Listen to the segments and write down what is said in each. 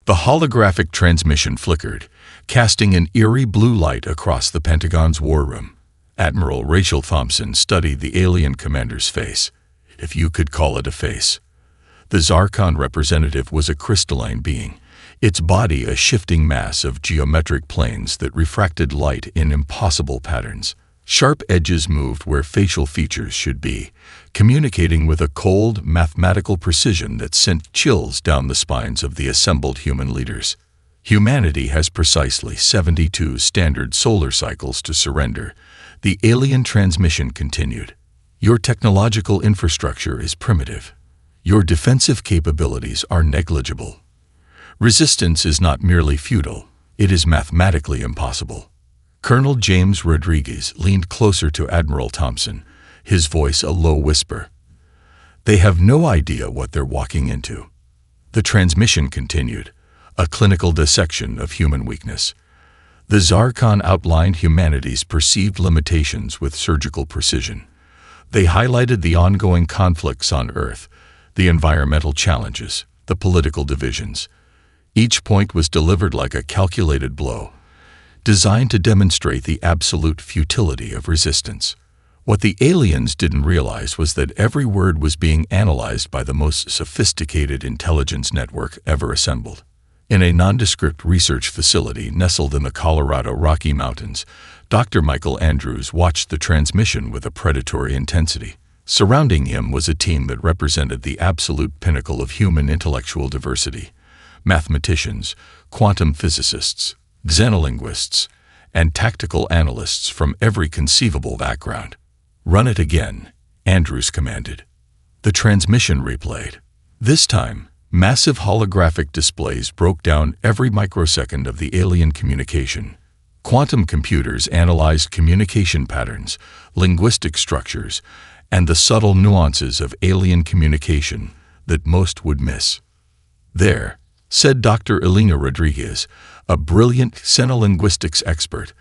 The holographic transmission flickered, casting an eerie blue light across the Pentagon's war room. Admiral Rachel Thompson studied the alien commander's face, if you could call it a face. The Zarkon representative was a crystalline being, its body a shifting mass of geometric planes that refracted light in impossible patterns. Sharp edges moved where facial features should be, communicating with a cold, mathematical precision that sent chills down the spines of the assembled human leaders. Humanity has precisely 72 standard solar cycles to surrender. The alien transmission continued. Your technological infrastructure is primitive. Your defensive capabilities are negligible. Resistance is not merely futile, it is mathematically impossible. Colonel James Rodriguez leaned closer to Admiral Thompson, his voice a low whisper. They have no idea what they're walking into. The transmission continued, a clinical dissection of human weakness. The Zarkon outlined humanity's perceived limitations with surgical precision. They highlighted the ongoing conflicts on Earth, the environmental challenges, the political divisions. Each point was delivered like a calculated blow, designed to demonstrate the absolute futility of resistance. What the aliens didn't realize was that every word was being analyzed by the most sophisticated intelligence network ever assembled. In a nondescript research facility nestled in the Colorado Rocky Mountains, Dr. Michael Andrews watched the transmission with a predatory intensity. Surrounding him was a team that represented the absolute pinnacle of human intellectual diversity: mathematicians, quantum physicists, xenolinguists, and tactical analysts from every conceivable background. "Run it again," Andrews commanded. The transmission replayed. This time, massive holographic displays broke down every microsecond of the alien communication. Quantum computers analyzed communication patterns, linguistic structures, and the subtle nuances of alien communication that most would miss. "There," said Dr. Elena Rodriguez, a brilliant xenolinguistics expert,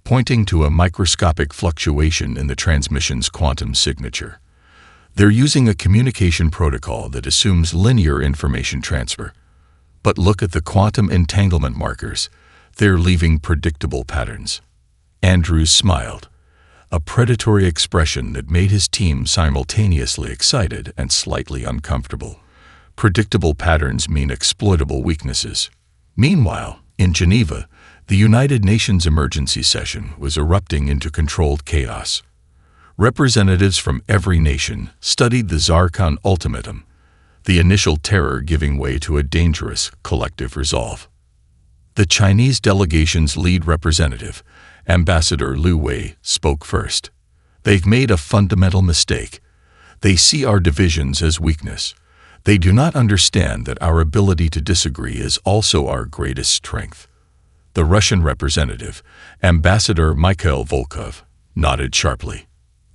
pointing to a microscopic fluctuation in the transmission's quantum signature. "They're using a communication protocol that assumes linear information transfer. But look at the quantum entanglement markers. They're leaving predictable patterns." Andrews smiled, a predatory expression that made his team simultaneously excited and slightly uncomfortable. Predictable patterns mean exploitable weaknesses. Meanwhile, in Geneva, the United Nations emergency session was erupting into controlled chaos. Representatives from every nation studied the Zarkon ultimatum, the initial terror giving way to a dangerous collective resolve. The Chinese delegation's lead representative, Ambassador Liu Wei, spoke first. "They've made a fundamental mistake. They see our divisions as weakness. They do not understand that our ability to disagree is also our greatest strength." The Russian representative, Ambassador Mikhail Volkov, nodded sharply.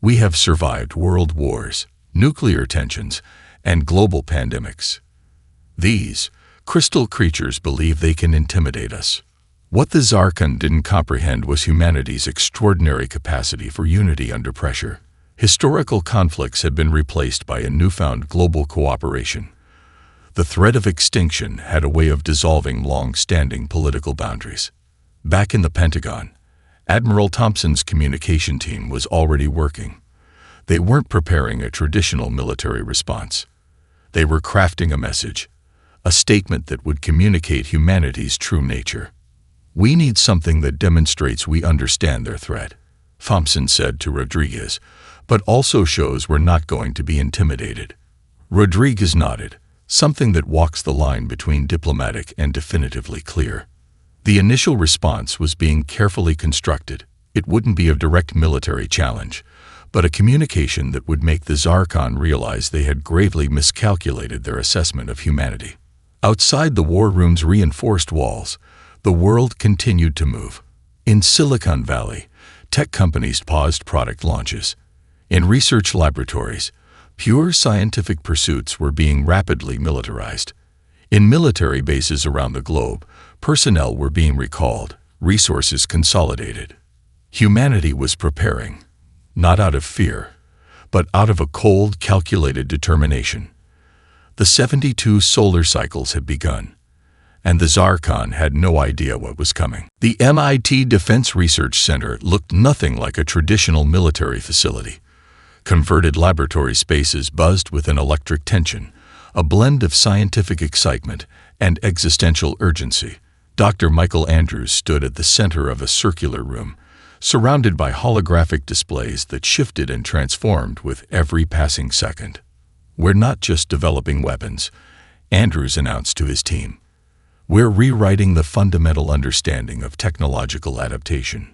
"We have survived world wars, nuclear tensions, and global pandemics. These crystal creatures believe they can intimidate us. What the Zarkon didn't comprehend was humanity's extraordinary capacity for unity under pressure. Historical conflicts had been replaced by a newfound global cooperation. The threat of extinction had a way of dissolving long-standing political boundaries. Back in the Pentagon, Admiral Thompson's communication team was already working. They weren't preparing a traditional military response. They were crafting a message, a statement that would communicate humanity's true nature. "We need something that demonstrates we understand their threat," Thompson said to Rodriguez, "but also shows we're not going to be intimidated." Rodriguez nodded, something that walks the line between diplomatic and definitively clear. The initial response was being carefully constructed. It wouldn't be a direct military challenge, but a communication that would make the Zarkon realize they had gravely miscalculated their assessment of humanity. Outside the war room's reinforced walls, the world continued to move. In Silicon Valley, tech companies paused product launches. In research laboratories, pure scientific pursuits were being rapidly militarized. In military bases around the globe, personnel were being recalled, resources consolidated. Humanity was preparing, not out of fear, but out of a cold, calculated determination. The 72 solar cycles had begun. and the Zarkon had no idea what was coming. The MIT Defense Research Center looked nothing like a traditional military facility. Converted laboratory spaces buzzed with an electric tension, a blend of scientific excitement and existential urgency. Dr. Michael Andrews stood at the center of a circular room, surrounded by holographic displays that shifted and transformed with every passing second. "We're not just developing weapons," Andrews announced to his team. "We're rewriting the fundamental understanding of technological adaptation."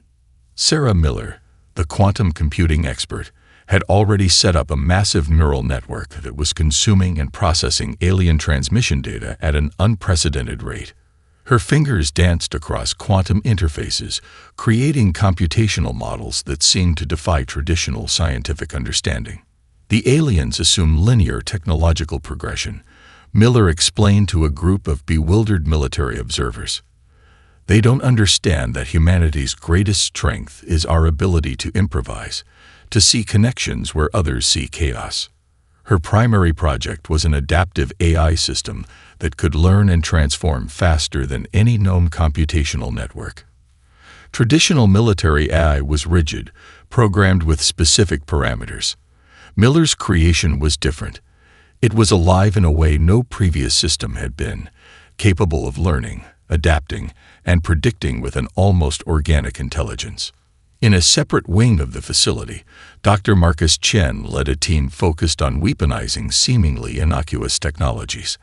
Sarah Miller, the quantum computing expert, had already set up a massive neural network that was consuming and processing alien transmission data at an unprecedented rate. Her fingers danced across quantum interfaces, creating computational models that seemed to defy traditional scientific understanding. The aliens assume linear technological progression, Miller explained to a group of bewildered military observers. They don't understand that humanity's greatest strength is our ability to improvise, to see connections where others see chaos. Her primary project was an adaptive AI system that could learn and transform faster than any known computational network. Traditional military AI was rigid, programmed with specific parameters. Miller's creation was different. It was alive in a way no previous system had been, capable of learning, adapting, and predicting with an almost organic intelligence. In a separate wing of the facility, Dr. Marcus Chen led a team focused on weaponizing seemingly innocuous technologies.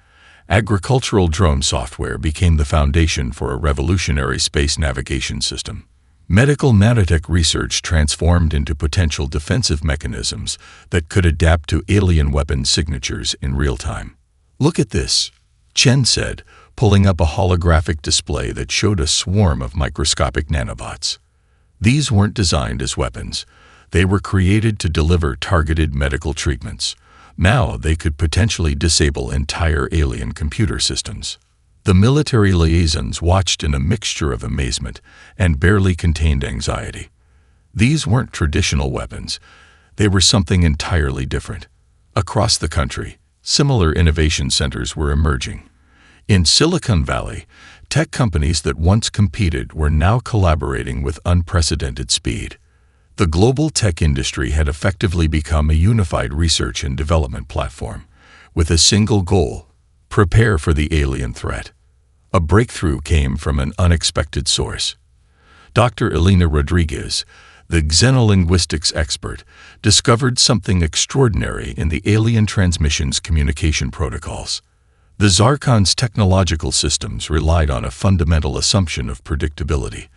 Agricultural drone software became the foundation for a revolutionary space navigation system. Medical nanotech research transformed into potential defensive mechanisms that could adapt to alien weapon signatures in real time. "Look at this," Chen said, pulling up a holographic display that showed a swarm of microscopic nanobots. These weren't designed as weapons. They were created to deliver targeted medical treatments. Now they could potentially disable entire alien computer systems. The military liaisons watched in a mixture of amazement and barely contained anxiety. These weren't traditional weapons. They were something entirely different. Across the country, similar innovation centers were emerging. In Silicon Valley, tech companies that once competed were now collaborating with unprecedented speed. The global tech industry had effectively become a unified research and development platform, with a single goal: prepare for the alien threat. A breakthrough came from an unexpected source. Dr. Elena Rodriguez, the xenolinguistics expert, discovered something extraordinary in the alien transmissions communication protocols. The Zarkon's technological systems relied on a fundamental assumption of predictability.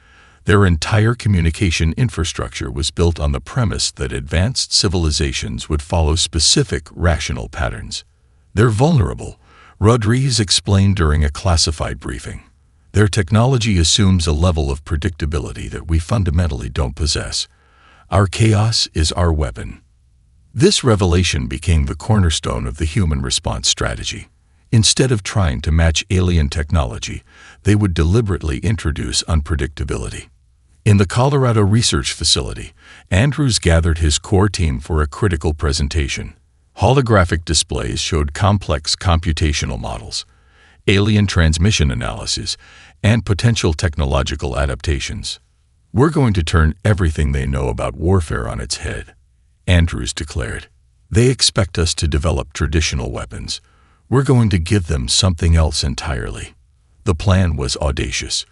Their entire communication infrastructure was built on the premise that advanced civilizations would follow specific, rational patterns. "They're vulnerable," Rodriguez explained during a classified briefing. "Their technology assumes a level of predictability that we fundamentally don't possess. Our chaos is our weapon." This revelation became the cornerstone of the human response strategy. Instead of trying to match alien technology, they would deliberately introduce unpredictability. In the Colorado Research Facility, Andrews gathered his core team for a critical presentation. Holographic displays showed complex computational models, alien transmission analysis, and potential technological adaptations. "We're going to turn everything they know about warfare on its head," Andrews declared. "They expect us to develop traditional weapons. We're going to give them something else entirely." The plan was audacious.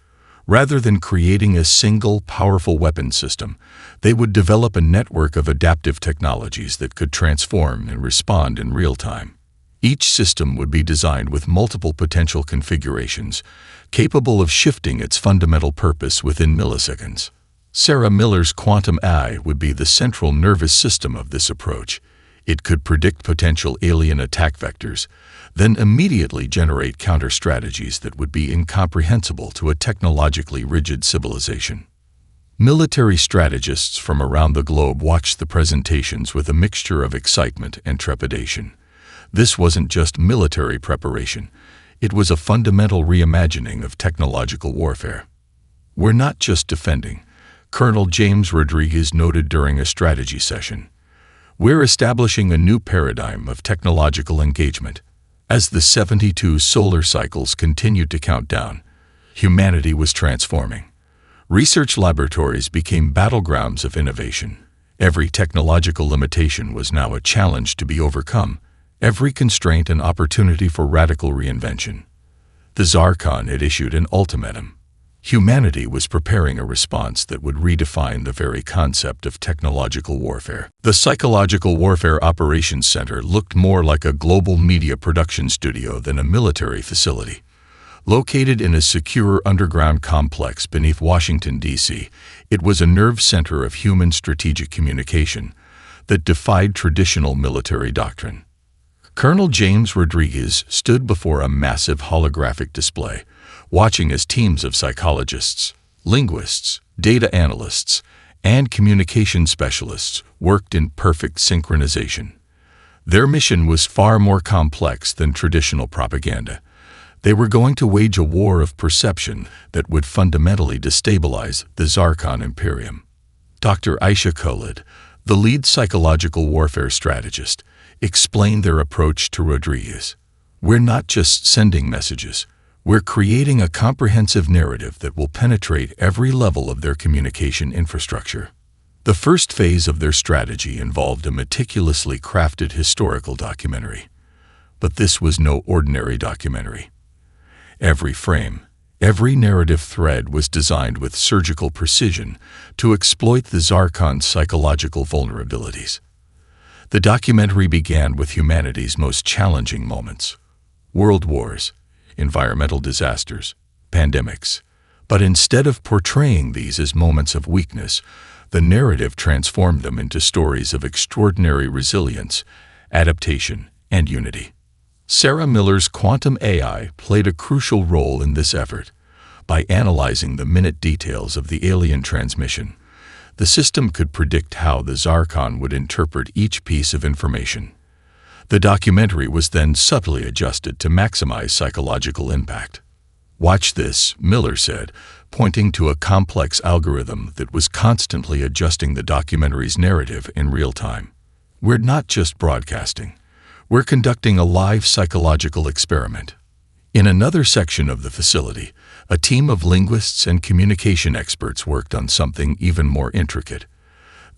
Rather than creating a single, powerful weapon system, they would develop a network of adaptive technologies that could transform and respond in real time. Each system would be designed with multiple potential configurations, capable of shifting its fundamental purpose within milliseconds. Sarah Miller's quantum AI would be the central nervous system of this approach. It could predict potential alien attack vectors, then immediately generate counter-strategies that would be incomprehensible to a technologically rigid civilization. Military strategists from around the globe watched the presentations with a mixture of excitement and trepidation. This wasn't just military preparation. It was a fundamental reimagining of technological warfare. "We're not just defending," Colonel James Rodriguez noted during a strategy session. "We're establishing a new paradigm of technological engagement." As the 72 solar cycles continued to count down, humanity was transforming. Research laboratories became battlegrounds of innovation. Every technological limitation was now a challenge to be overcome, every constraint an opportunity for radical reinvention. The Zarkon had issued an ultimatum. Humanity was preparing a response that would redefine the very concept of technological warfare. The Psychological Warfare Operations Center looked more like a global media production studio than a military facility. Located in a secure underground complex beneath Washington, D.C., it was a nerve center of human strategic communication that defied traditional military doctrine. Colonel James Rodriguez stood before a massive holographic display, watching as teams of psychologists, linguists, data analysts, and communication specialists worked in perfect synchronization. Their mission was far more complex than traditional propaganda. They were going to wage a war of perception that would fundamentally destabilize the Zarkon Imperium. Dr. Aisha Khalid, the lead psychological warfare strategist, explained their approach to Rodriguez. "We're not just sending messages. We're creating a comprehensive narrative that will penetrate every level of their communication infrastructure." The first phase of their strategy involved a meticulously crafted historical documentary. But this was no ordinary documentary. Every frame, every narrative thread was designed with surgical precision to exploit the Zarkon's psychological vulnerabilities. The documentary began with humanity's most challenging moments: world wars, environmental disasters, pandemics. But instead of portraying these as moments of weakness, the narrative transformed them into stories of extraordinary resilience, adaptation, and unity. Sarah Miller's quantum AI played a crucial role in this effort. By analyzing the minute details of the alien transmission, the system could predict how the Zarkon would interpret each piece of information. The documentary was then subtly adjusted to maximize psychological impact. "Watch this," Miller said, pointing to a complex algorithm that was constantly adjusting the documentary's narrative in real time. "We're not just broadcasting. We're conducting a live psychological experiment." In another section of the facility, a team of linguists and communication experts worked on something even more intricate.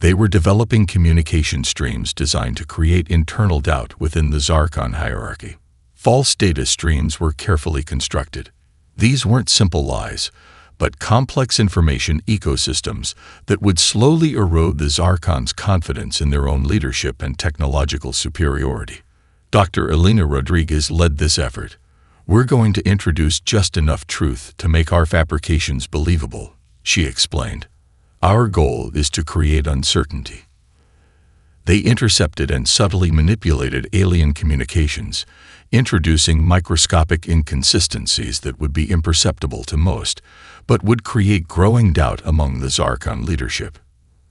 They were developing communication streams designed to create internal doubt within the Zarkon hierarchy. False data streams were carefully constructed. These weren't simple lies, but complex information ecosystems that would slowly erode the Zarkon's confidence in their own leadership and technological superiority. Dr. Elena Rodriguez led this effort. "We're going to introduce just enough truth to make our fabrications believable," she explained. "Our goal is to create uncertainty." They intercepted and subtly manipulated alien communications, introducing microscopic inconsistencies that would be imperceptible to most, but would create growing doubt among the Zarkon leadership.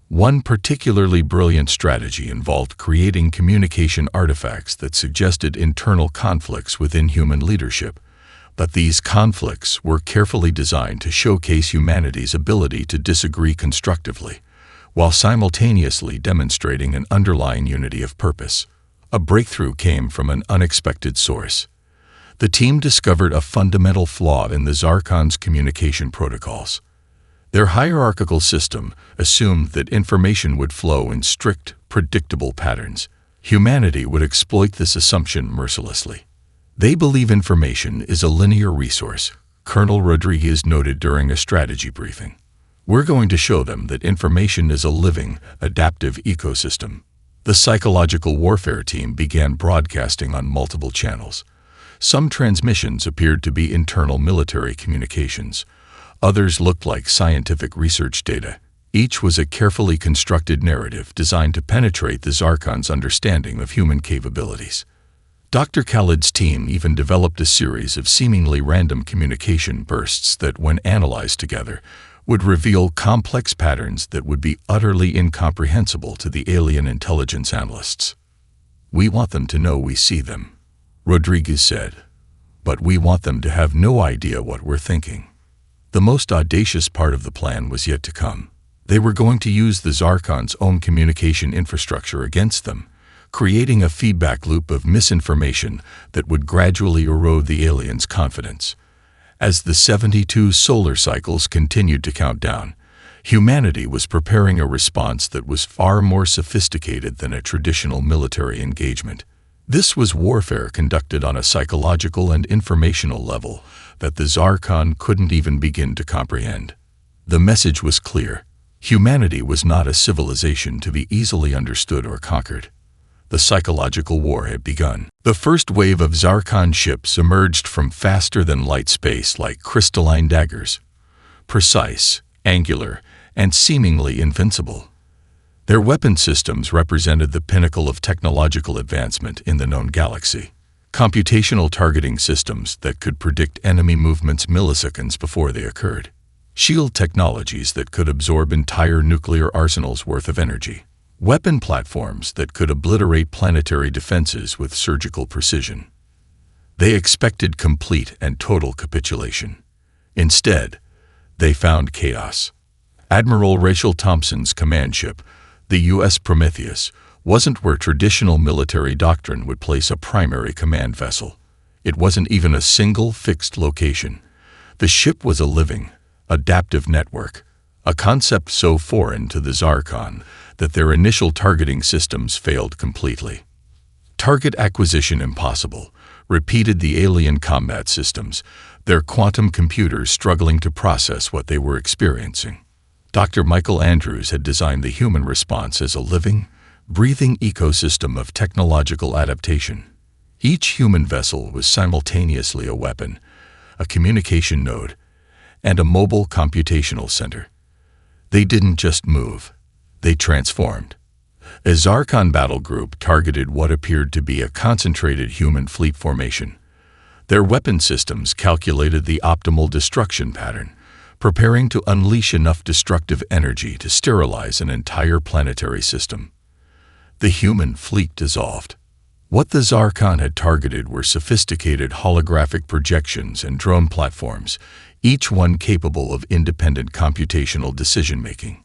One particularly brilliant strategy involved creating communication artifacts that suggested internal conflicts within human leadership, but these conflicts were carefully designed to showcase humanity's ability to disagree constructively, while simultaneously demonstrating an underlying unity of purpose. A breakthrough came from an unexpected source. The team discovered a fundamental flaw in the Zarkon's communication protocols. Their hierarchical system assumed that information would flow in strict, predictable patterns. Humanity would exploit this assumption mercilessly. "They believe information is a linear resource," Colonel Rodriguez noted during a strategy briefing. "We're going to show them that information is a living, adaptive ecosystem." The psychological warfare team began broadcasting on multiple channels. Some transmissions appeared to be internal military communications. Others looked like scientific research data. Each was a carefully constructed narrative designed to penetrate the Zarkon's understanding of human capabilities. Dr. Khalid's team even developed a series of seemingly random communication bursts that, when analyzed together, would reveal complex patterns that would be utterly incomprehensible to the alien intelligence analysts. "We want them to know we see them," Rodriguez said, "but we want them to have no idea what we're thinking." The most audacious part of the plan was yet to come. They were going to use the Zarkon's own communication infrastructure against them, creating a feedback loop of misinformation that would gradually erode the aliens' confidence. As the 72 solar cycles continued to count down, humanity was preparing a response that was far more sophisticated than a traditional military engagement. This was warfare conducted on a psychological and informational level that the Zarkon couldn't even begin to comprehend. The message was clear. Humanity was not a civilization to be easily understood or conquered. The psychological war had begun. The first wave of Zarkon ships emerged from faster-than-light space like crystalline daggers, precise, angular, and seemingly invincible. Their weapon systems represented the pinnacle of technological advancement in the known galaxy. Computational targeting systems that could predict enemy movements milliseconds before they occurred. Shield technologies that could absorb entire nuclear arsenals worth of energy. Weapon platforms that could obliterate planetary defenses with surgical precision. They expected complete and total capitulation. Instead, they found chaos. Admiral Rachel Thompson's command ship, the U.S. Prometheus, wasn't where traditional military doctrine would place a primary command vessel. It wasn't even a single fixed location. The ship was a living, adaptive network, a concept so foreign to the Zarkon that their initial targeting systems failed completely. Target acquisition impossible, repeated the alien combat systems, their quantum computers struggling to process what they were experiencing. Dr. Michael Andrews had designed the human response as a living, breathing ecosystem of technological adaptation. Each human vessel was simultaneously a weapon, a communication node, and a mobile computational center. They didn't just move, they transformed. A Zarkon battle group targeted what appeared to be a concentrated human fleet formation. Their weapon systems calculated the optimal destruction pattern, preparing to unleash enough destructive energy to sterilize an entire planetary system. The human fleet dissolved. What the Zarkon had targeted were sophisticated holographic projections and drone platforms, each one capable of independent computational decision-making.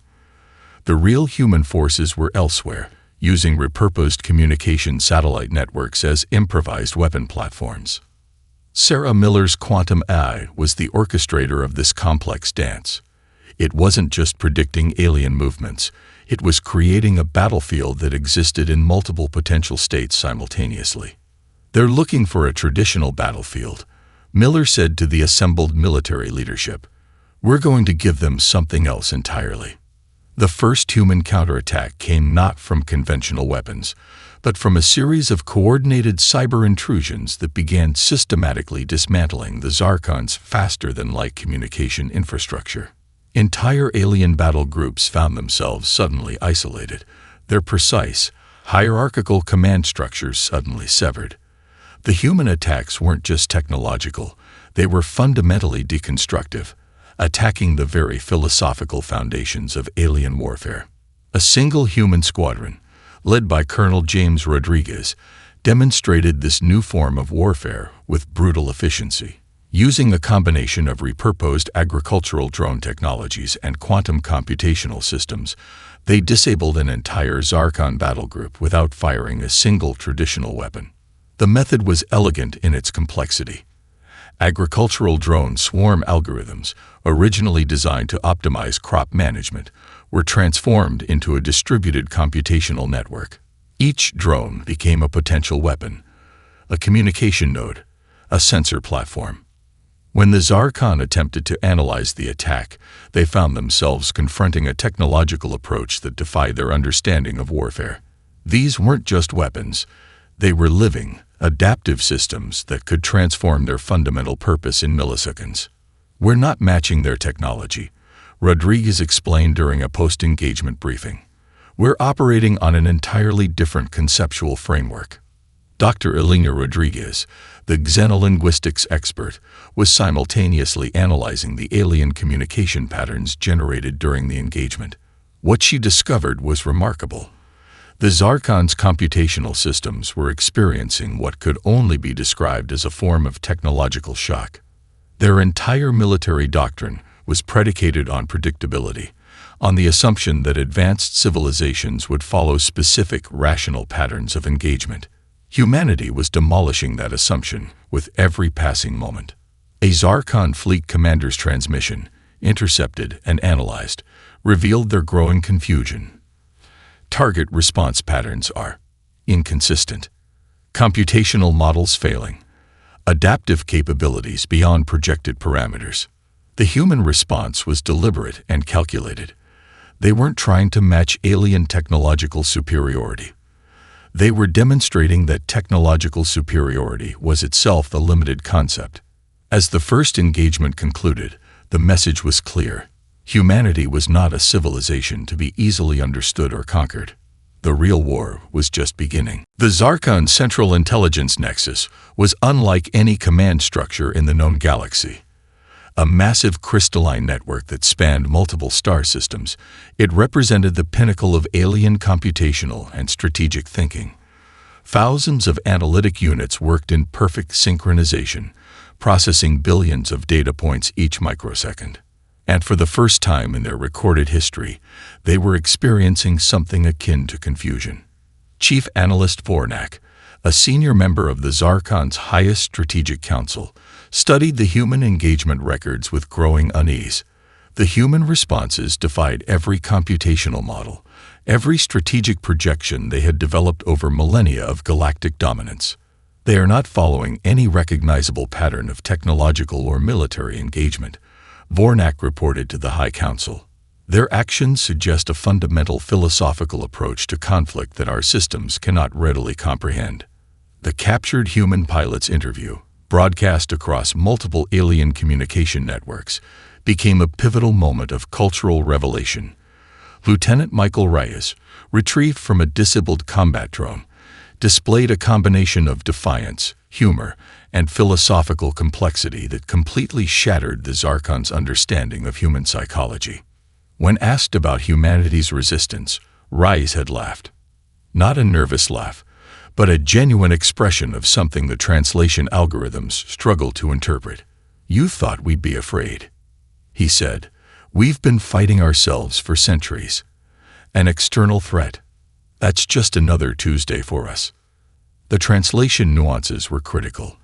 The real human forces were elsewhere, using repurposed communication satellite networks as improvised weapon platforms. Sarah Miller's quantum AI was the orchestrator of this complex dance. It wasn't just predicting alien movements, it was creating a battlefield that existed in multiple potential states simultaneously. "They're looking for a traditional battlefield," Miller said to the assembled military leadership. "We're going to give them something else entirely." The first human counterattack came not from conventional weapons, but from a series of coordinated cyber intrusions that began systematically dismantling the Zarkon's faster-than-light communication infrastructure. Entire alien battle groups found themselves suddenly isolated, their precise, hierarchical command structures suddenly severed. The human attacks weren't just technological, they were fundamentally deconstructive, attacking the very philosophical foundations of alien warfare. A single human squadron, led by Colonel James Rodriguez, demonstrated this new form of warfare with brutal efficiency. Using a combination of repurposed agricultural drone technologies and quantum computational systems, they disabled an entire Zarkon battle group without firing a single traditional weapon. The method was elegant in its complexity. Agricultural drone swarm algorithms, originally designed to optimize crop management, were transformed into a distributed computational network. Each drone became a potential weapon, a communication node, a sensor platform. When the Zarkon attempted to analyze the attack, they found themselves confronting a technological approach that defied their understanding of warfare. These weren't just weapons, they were living, adaptive systems that could transform their fundamental purpose in milliseconds. "We're not matching their technology," Rodriguez explained during a post-engagement briefing. "We're operating on an entirely different conceptual framework." Dr. Elena Rodriguez, the xenolinguistics expert, was simultaneously analyzing the alien communication patterns generated during the engagement. What she discovered was remarkable. The Zarkon's computational systems were experiencing what could only be described as a form of technological shock. Their entire military doctrine was predicated on predictability, on the assumption that advanced civilizations would follow specific, rational patterns of engagement. Humanity was demolishing that assumption with every passing moment. A Zarkon fleet commander's transmission, intercepted and analyzed, revealed their growing confusion. Target response patterns are inconsistent, computational models failing, adaptive capabilities beyond projected parameters. The human response was deliberate and calculated. They weren't trying to match alien technological superiority. They were demonstrating that technological superiority was itself a limited concept. As the first engagement concluded, the message was clear. Humanity was not a civilization to be easily understood or conquered. The real war was just beginning. The Zarkon Central Intelligence Nexus was unlike any command structure in the known galaxy. A massive crystalline network that spanned multiple star systems, it represented the pinnacle of alien computational and strategic thinking. Thousands of analytic units worked in perfect synchronization, processing billions of data points each microsecond. And for the first time in their recorded history, they were experiencing something akin to confusion. Chief Analyst Vornak, a senior member of the Zarkon's highest strategic council, studied the human engagement records with growing unease. The human responses defied every computational model, every strategic projection they had developed over millennia of galactic dominance. They are not following any recognizable pattern of technological or military engagement, Vornak reported to the High Council. Their actions suggest a fundamental philosophical approach to conflict that our systems cannot readily comprehend. The captured human pilot's interview, broadcast across multiple alien communication networks, became a pivotal moment of cultural revelation. Lieutenant Michael Reyes, retrieved from a disabled combat drone, displayed a combination of defiance, humor, and philosophical complexity that completely shattered the Zarkon's understanding of human psychology. When asked about humanity's resistance, Reyes had laughed. Not a nervous laugh, but a genuine expression of something the translation algorithms struggle to interpret. "You thought we'd be afraid," he said. "We've been fighting ourselves for centuries. An external threat. That's just another Tuesday for us." The translation nuances were critical.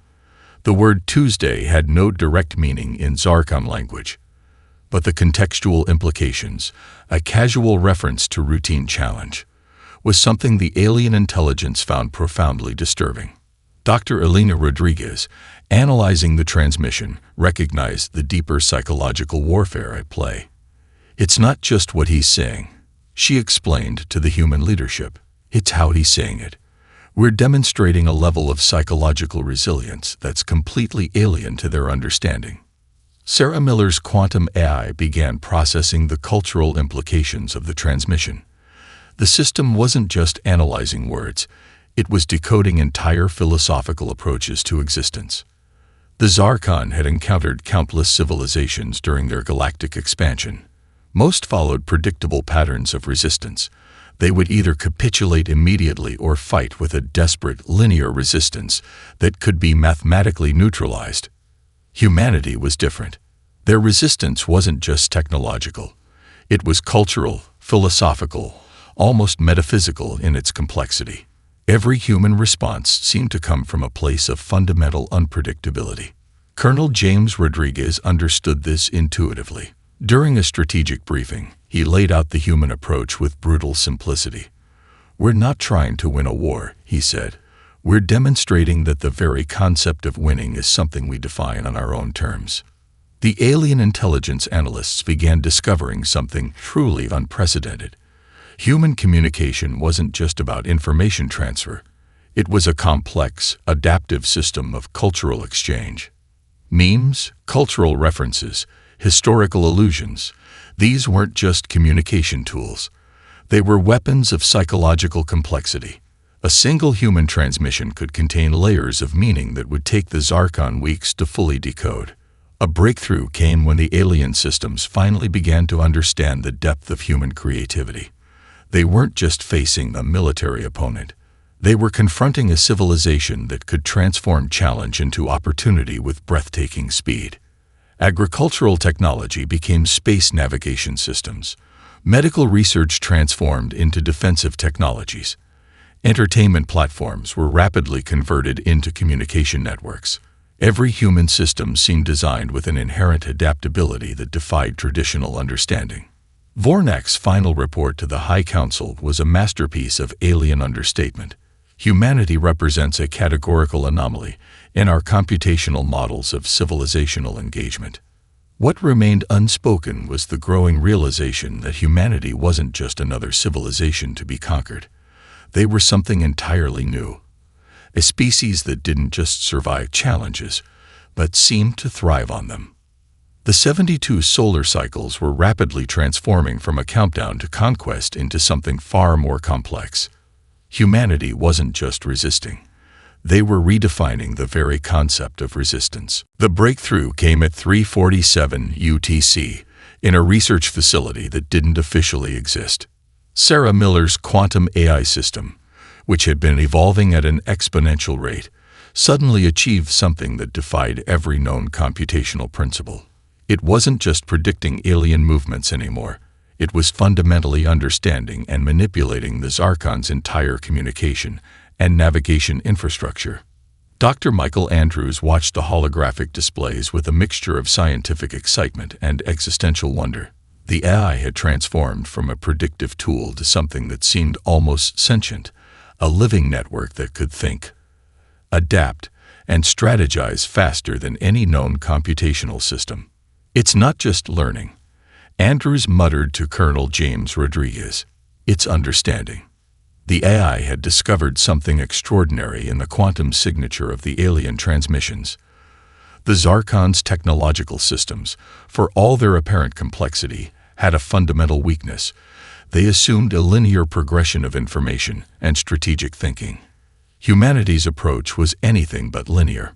The word Tuesday had no direct meaning in Zarkon language, but the contextual implications, a casual reference to routine challenge, was something the alien intelligence found profoundly disturbing. Dr. Elena Rodriguez, analyzing the transmission, recognized the deeper psychological warfare at play. "It's not just what he's saying," she explained to the human leadership. "It's how he's saying it. We're demonstrating a level of psychological resilience that's completely alien to their understanding." Sarah Miller's quantum AI began processing the cultural implications of the transmission. The system wasn't just analyzing words, it was decoding entire philosophical approaches to existence. The Zarkon had encountered countless civilizations during their galactic expansion. Most followed predictable patterns of resistance. They would either capitulate immediately or fight with a desperate, linear resistance that could be mathematically neutralized. Humanity was different. Their resistance wasn't just technological. It was cultural, philosophical, almost metaphysical in its complexity. Every human response seemed to come from a place of fundamental unpredictability. Colonel James Rodriguez understood this intuitively. During a strategic briefing, he laid out the human approach with brutal simplicity. "We're not trying to win a war," he said. "We're demonstrating that the very concept of winning is something we define on our own terms." The alien intelligence analysts began discovering something truly unprecedented. Human communication wasn't just about information transfer. It was a complex, adaptive system of cultural exchange. Memes, cultural references, historical allusions, these weren't just communication tools. They were weapons of psychological complexity. A single human transmission could contain layers of meaning that would take the Zarkon weeks to fully decode. A breakthrough came when the alien systems finally began to understand the depth of human creativity. They weren't just facing a military opponent. They were confronting a civilization that could transform challenge into opportunity with breathtaking speed. Agricultural technology became space navigation systems. Medical research transformed into defensive technologies. Entertainment platforms were rapidly converted into communication networks. Every human system seemed designed with an inherent adaptability that defied traditional understanding. Vornak's final report to the High Council was a masterpiece of alien understatement. Humanity represents a categorical anomaly in our computational models of civilizational engagement. What remained unspoken was the growing realization that humanity wasn't just another civilization to be conquered. They were something entirely new. A species that didn't just survive challenges, but seemed to thrive on them. The 72 solar cycles were rapidly transforming from a countdown to conquest into something far more complex. Humanity wasn't just resisting. They were redefining the very concept of resistance. The breakthrough came at 3:47 UTC in a research facility that didn't officially exist. Sarah Miller's quantum AI system, which had been evolving at an exponential rate, suddenly achieved something that defied every known computational principle. It wasn't just predicting alien movements anymore. It was fundamentally understanding and manipulating the Zarkon's entire communication and navigation infrastructure. Dr. Michael Andrews watched the holographic displays with a mixture of scientific excitement and existential wonder. The AI had transformed from a predictive tool to something that seemed almost sentient, a living network that could think, adapt, and strategize faster than any known computational system. It's not just learning, Andrews muttered to Colonel James Rodriguez. It's understanding. The AI had discovered something extraordinary in the quantum signature of the alien transmissions. The Zarkon's technological systems, for all their apparent complexity, had a fundamental weakness. They assumed a linear progression of information and strategic thinking. Humanity's approach was anything but linear.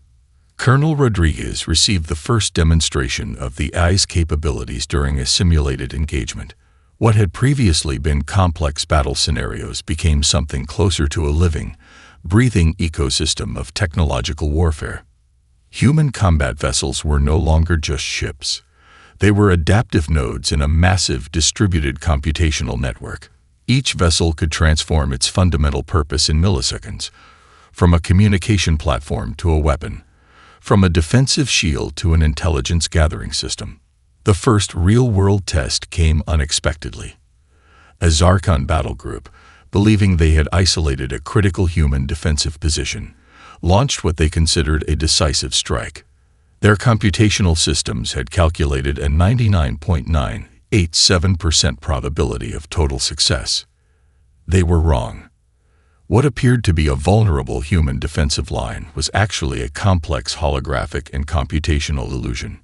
Colonel Rodriguez received the first demonstration of the AI's capabilities during a simulated engagement. What had previously been complex battle scenarios became something closer to a living, breathing ecosystem of technological warfare. Human combat vessels were no longer just ships. They were adaptive nodes in a massive distributed computational network. Each vessel could transform its fundamental purpose in milliseconds, from a communication platform to a weapon, from a defensive shield to an intelligence gathering system. The first real-world test came unexpectedly. A Zarkon battle group, believing they had isolated a critical human defensive position, launched what they considered a decisive strike. Their computational systems had calculated a 99.987% probability of total success. They were wrong. What appeared to be a vulnerable human defensive line was actually a complex holographic and computational illusion.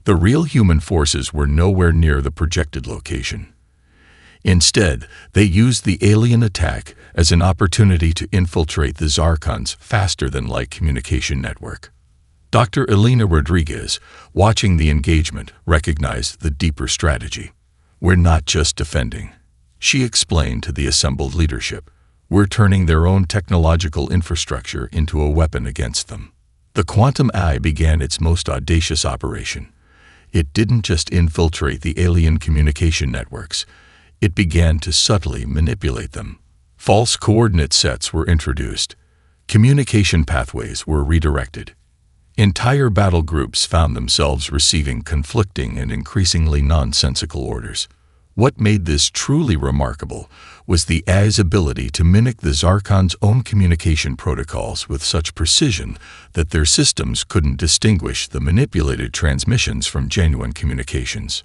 The real human forces were nowhere near the projected location. Instead, they used the alien attack as an opportunity to infiltrate the Zarkon's faster-than-light communication network. Dr. Elena Rodriguez, watching the engagement, recognized the deeper strategy. "We're not just defending," she explained to the assembled leadership. "We're turning their own technological infrastructure into a weapon against them." The quantum AI began its most audacious operation. It didn't just infiltrate the alien communication networks. It began to subtly manipulate them. False coordinate sets were introduced. Communication pathways were redirected. Entire battle groups found themselves receiving conflicting and increasingly nonsensical orders. What made this truly remarkable was the AI's ability to mimic the Zarkon's own communication protocols with such precision that their systems couldn't distinguish the manipulated transmissions from genuine communications.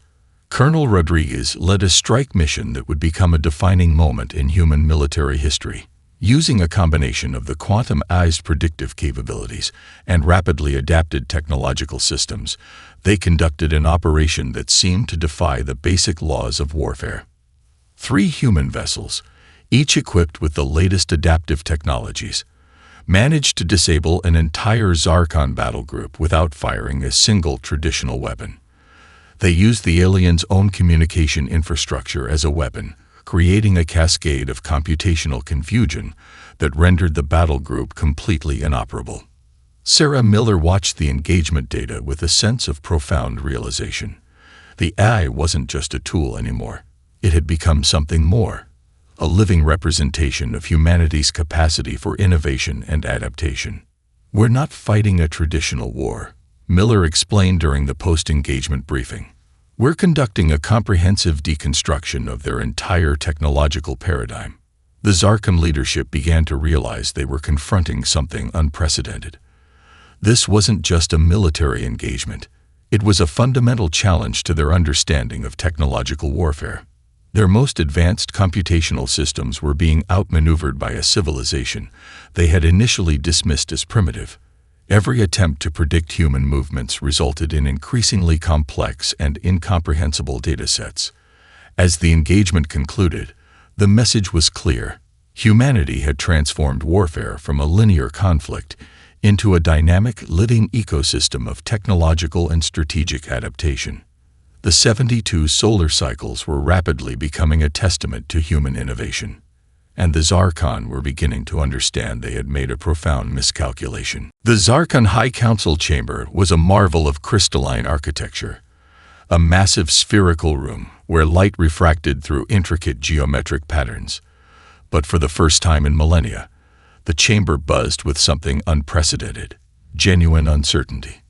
Colonel Rodriguez led a strike mission that would become a defining moment in human military history. Using a combination of the quantum AI's predictive capabilities and rapidly adapted technological systems, they conducted an operation that seemed to defy the basic laws of warfare. 3 human vessels, each equipped with the latest adaptive technologies, managed to disable an entire Zarkon battle group without firing a single traditional weapon. They used the aliens' own communication infrastructure as a weapon, creating a cascade of computational confusion that rendered the battle group completely inoperable. Sarah Miller watched the engagement data with a sense of profound realization. The AI wasn't just a tool anymore. It had become something more, a living representation of humanity's capacity for innovation and adaptation. "We're not fighting a traditional war," Miller explained during the post-engagement briefing. "We're conducting a comprehensive deconstruction of their entire technological paradigm." The Zarkon leadership began to realize they were confronting something unprecedented. This wasn't just a military engagement. It was a fundamental challenge to their understanding of technological warfare. Their most advanced computational systems were being outmaneuvered by a civilization they had initially dismissed as primitive. Every attempt to predict human movements resulted in increasingly complex and incomprehensible datasets. As the engagement concluded, the message was clear. Humanity had transformed warfare from a linear conflict into a dynamic, living ecosystem of technological and strategic adaptation. The 72 solar cycles were rapidly becoming a testament to human innovation, and the Zarkon were beginning to understand they had made a profound miscalculation. The Zarkon High Council chamber was a marvel of crystalline architecture, a massive spherical room where light refracted through intricate geometric patterns. But for the first time in millennia, the chamber buzzed with something unprecedented, genuine uncertainty.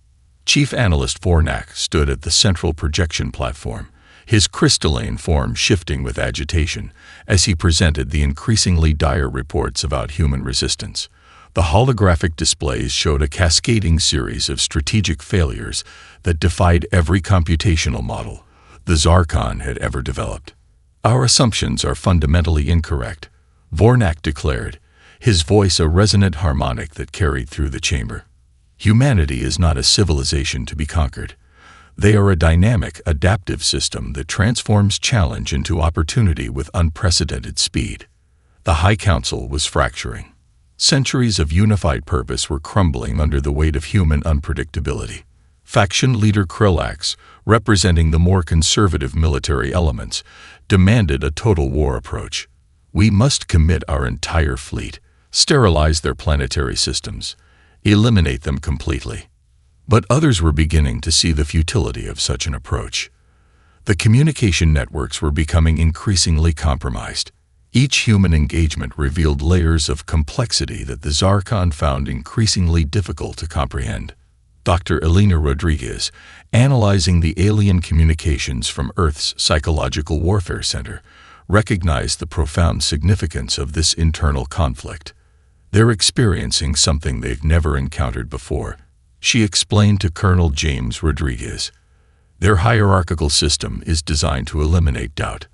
Chief Analyst Fornak stood at the central projection platform, his crystalline form shifting with agitation as he presented the increasingly dire reports about human resistance. The holographic displays showed a cascading series of strategic failures that defied every computational model the Zarkon had ever developed. "Our assumptions are fundamentally incorrect," Vornak declared, his voice a resonant harmonic that carried through the chamber. "Humanity is not a civilization to be conquered. They are a dynamic, adaptive system that transforms challenge into opportunity with unprecedented speed." The High Council was fracturing. Centuries of unified purpose were crumbling under the weight of human unpredictability. Faction leader Krillax, representing the more conservative military elements, demanded a total war approach. "We must commit our entire fleet, sterilize their planetary systems, eliminate them completely." But others were beginning to see the futility of such an approach. The communication networks were becoming increasingly compromised. Each human engagement revealed layers of complexity that the Zarkon found increasingly difficult to comprehend. Dr. Elena Rodriguez, analyzing the alien communications from Earth's Psychological Warfare Center, recognized the profound significance of this internal conflict. "They're experiencing something they've never encountered before," she explained to Colonel James Rodriguez. "Their hierarchical system is designed to eliminate doubt,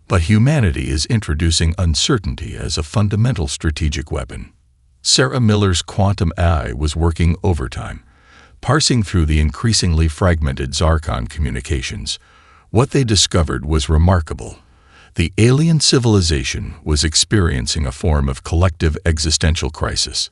but humanity is introducing uncertainty as a fundamental strategic weapon." Sarah Miller's quantum AI was working overtime, parsing through the increasingly fragmented Zarkon communications. What they discovered was remarkable. The alien civilization was experiencing a form of collective existential crisis.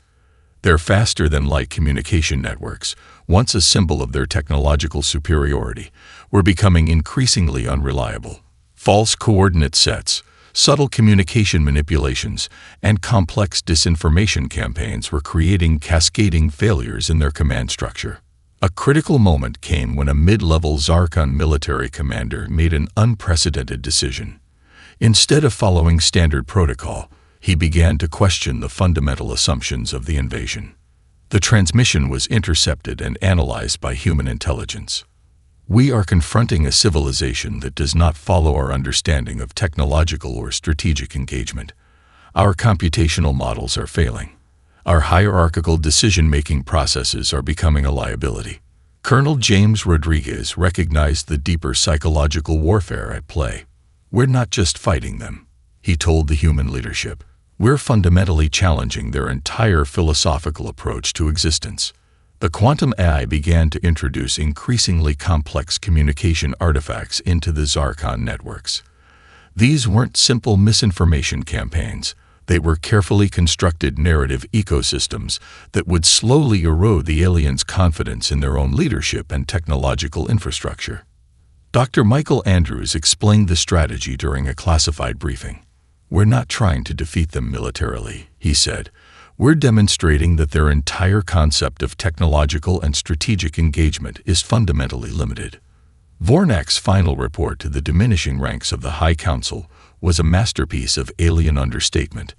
Their faster-than-light communication networks, once a symbol of their technological superiority, were becoming increasingly unreliable. False coordinate sets, subtle communication manipulations, and complex disinformation campaigns were creating cascading failures in their command structure. A critical moment came when a mid-level Zarkon military commander made an unprecedented decision. Instead of following standard protocol, he began to question the fundamental assumptions of the invasion. The transmission was intercepted and analyzed by human intelligence. "We are confronting a civilization that does not follow our understanding of technological or strategic engagement. Our computational models are failing. Our hierarchical decision-making processes are becoming a liability." Colonel James Rodriguez recognized the deeper psychological warfare at play. "We're not just fighting them," he told the human leadership. "We're fundamentally challenging their entire philosophical approach to existence." The quantum AI began to introduce increasingly complex communication artifacts into the Zarkon networks. These weren't simple misinformation campaigns. They were carefully constructed narrative ecosystems that would slowly erode the aliens' confidence in their own leadership and technological infrastructure. Dr. Michael Andrews explained the strategy during a classified briefing. "We're not trying to defeat them militarily," he said. "We're demonstrating that their entire concept of technological and strategic engagement is fundamentally limited. Vornak's final report to the diminishing ranks of the High Council was a masterpiece of alien understatement.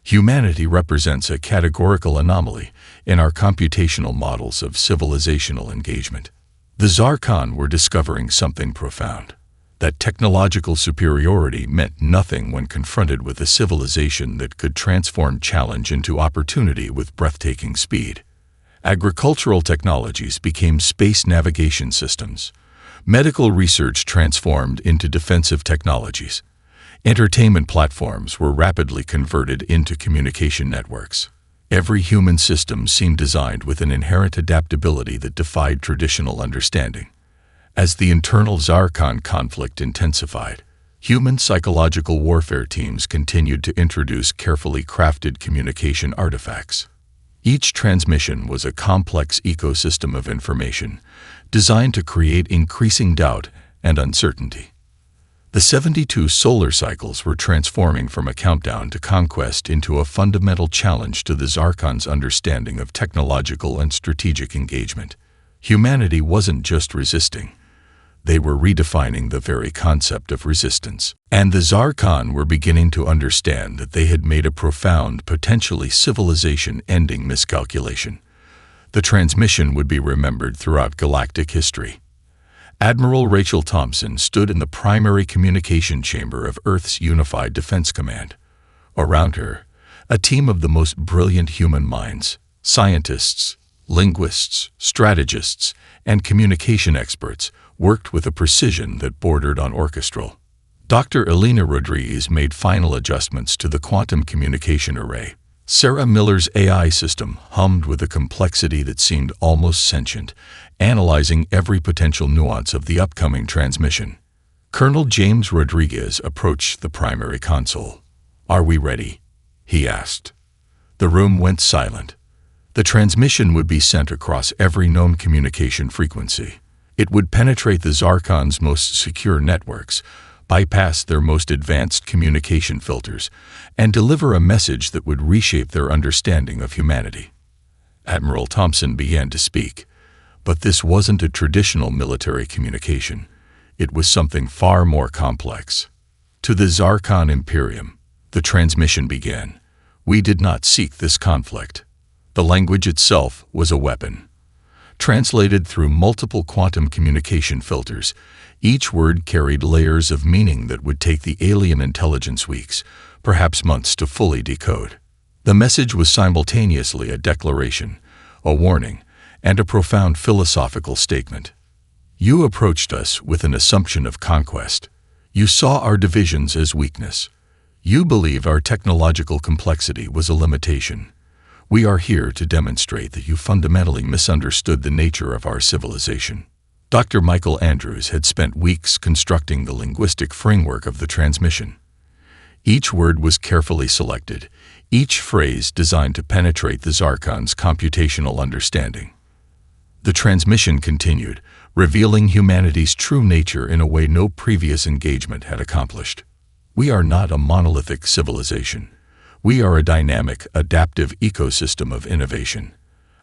Humanity represents a categorical anomaly in our computational models of civilizational engagement. The Zarkon were discovering something profound. That technological superiority meant nothing when confronted with a civilization that could transform challenge into opportunity with breathtaking speed. Agricultural technologies became space navigation systems. Medical research transformed into defensive technologies. Entertainment platforms were rapidly converted into communication networks. Every human system seemed designed with an inherent adaptability that defied traditional understanding. As the internal Zarkon conflict intensified, human psychological warfare teams continued to introduce carefully crafted communication artifacts. Each transmission was a complex ecosystem of information, designed to create increasing doubt and uncertainty. The 72 solar cycles were transforming from a countdown to conquest into a fundamental challenge to the Zarkon's understanding of technological and strategic engagement. Humanity wasn't just resisting. They were redefining the very concept of resistance. And the Zarkon were beginning to understand that they had made a profound, potentially civilization-ending miscalculation. The transmission would be remembered throughout galactic history. Admiral Rachel Thompson stood in the primary communication chamber of Earth's Unified Defense Command. Around her, a team of the most brilliant human minds, scientists, linguists, strategists, and communication experts, worked with a precision that bordered on orchestral. Dr. Elena Rodriguez made final adjustments to the quantum communication array. Sarah Miller's AI system hummed with a complexity that seemed almost sentient, analyzing every potential nuance of the upcoming transmission. Colonel James Rodriguez approached the primary console. "Are we ready?" he asked. The room went silent. The transmission would be sent across every known communication frequency. It would penetrate the Zarkon's most secure networks, bypass their most advanced communication filters, and deliver a message that would reshape their understanding of humanity. Admiral Thompson began to speak, but this wasn't a traditional military communication. It was something far more complex. To the Zarkon Imperium, the transmission began. "We did not seek this conflict." The language itself was a weapon. Translated through multiple quantum communication filters, each word carried layers of meaning that would take the alien intelligence weeks, perhaps months, to fully decode. The message was simultaneously a declaration, a warning, and a profound philosophical statement. "You approached us with an assumption of conquest. You saw our divisions as weakness. You believed our technological complexity was a limitation. We are here to demonstrate that you fundamentally misunderstood the nature of our civilization." Dr. Michael Andrews had spent weeks constructing the linguistic framework of the transmission. Each word was carefully selected, each phrase designed to penetrate the Zarkon's computational understanding. The transmission continued, revealing humanity's true nature in a way no previous engagement had accomplished. "We are not a monolithic civilization. We are a dynamic, adaptive ecosystem of innovation.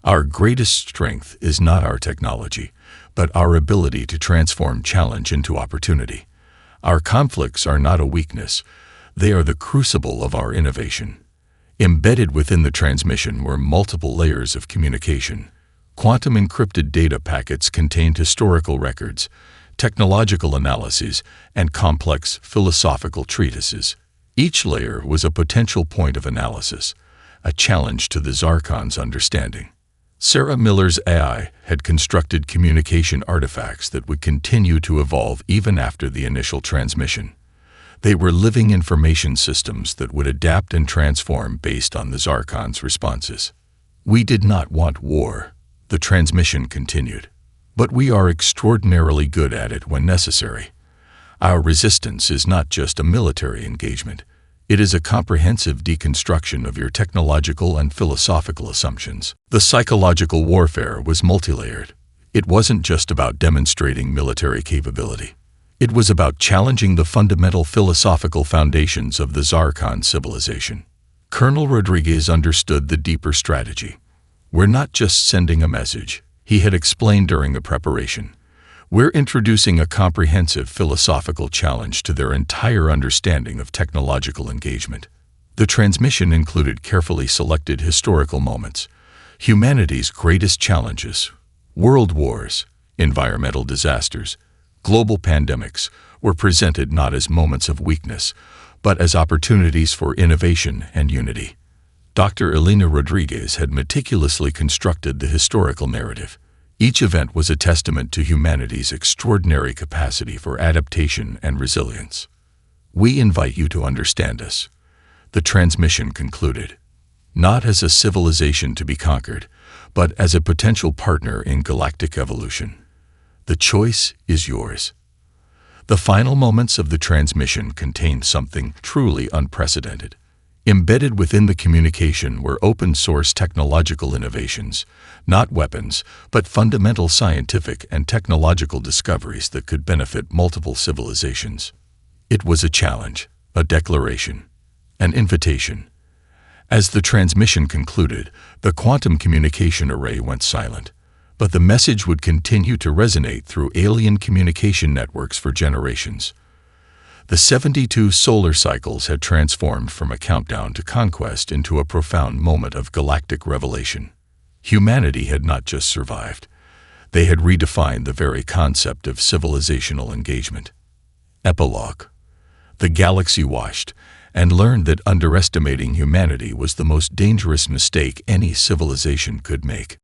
Our greatest strength is not our technology, but our ability to transform challenge into opportunity. Our conflicts are not a weakness. They are the crucible of our innovation." Embedded within the transmission were multiple layers of communication. Quantum encrypted data packets contained historical records, technological analyses, and complex philosophical treatises. Each layer was a potential point of analysis, a challenge to the Zarkon's understanding. Sarah Miller's AI had constructed communication artifacts that would continue to evolve even after the initial transmission. They were living information systems that would adapt and transform based on the Zarkon's responses. "We did not want war," the transmission continued, "but we are extraordinarily good at it when necessary. Our resistance is not just a military engagement. It is a comprehensive deconstruction of your technological and philosophical assumptions." The psychological warfare was multilayered. It wasn't just about demonstrating military capability. It was about challenging the fundamental philosophical foundations of the Zarkon civilization. Colonel Rodriguez understood the deeper strategy. "We're not just sending a message," he had explained during the preparation. We're introducing a comprehensive philosophical challenge to their entire understanding of technological engagement. The transmission included carefully selected historical moments, humanity's greatest challenges, world wars, environmental disasters, global pandemics, were presented not as moments of weakness, but as opportunities for innovation and unity. Dr. Elena Rodriguez had meticulously constructed the historical narrative. Each event was a testament to humanity's extraordinary capacity for adaptation and resilience. We invite you to understand us. The transmission concluded, not as a civilization to be conquered, but as a potential partner in galactic evolution. The choice is yours. The final moments of the transmission contained something truly unprecedented. Embedded within the communication were open-source technological innovations, not weapons, but fundamental scientific and technological discoveries that could benefit multiple civilizations. It was a challenge, a declaration, an invitation. As the transmission concluded, the quantum communication array went silent, but the message would continue to resonate through alien communication networks for generations. The 72 solar cycles had transformed from a countdown to conquest into a profound moment of galactic revelation. Humanity had not just survived. They had redefined the very concept of civilizational engagement. Epilogue. The galaxy watched and learned that underestimating humanity was the most dangerous mistake any civilization could make.